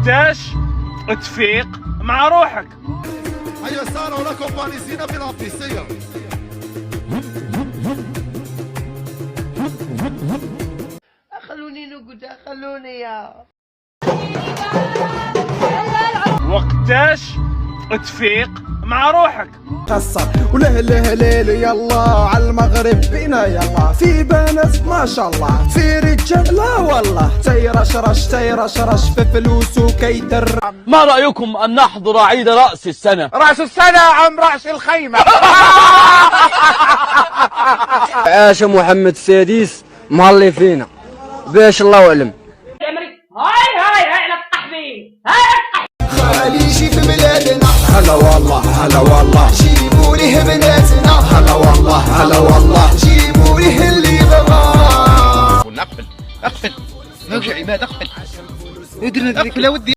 وقتاش تفيق مع روحك. هيا صاروا لكم فانيسين بالعفيسية. خلوني نقعد، خلوني يا وقتاش تفيق مع روحك. قصر وله له ليل يلا على المغرب بينا يلا، في بنات ما شاء الله، في رجال لا والله، تيرشرش في فلوس وكيدر. ما رأيكم أن نحضر عيد رأس السنة؟ رأس السنة عم رأس الخيمة. عاش محمد السادس مهلي فينا باش الله أعلم. هاي على الطحبين، خالي شي في بلادنا، هلا والله هلا والله، جيبوا ليه بناتنا، هلا والله هلا والله، جيبوا ليه اللي بغاه. اقفل اقفل، نرجع عماد اقفل. ادري لا ودي.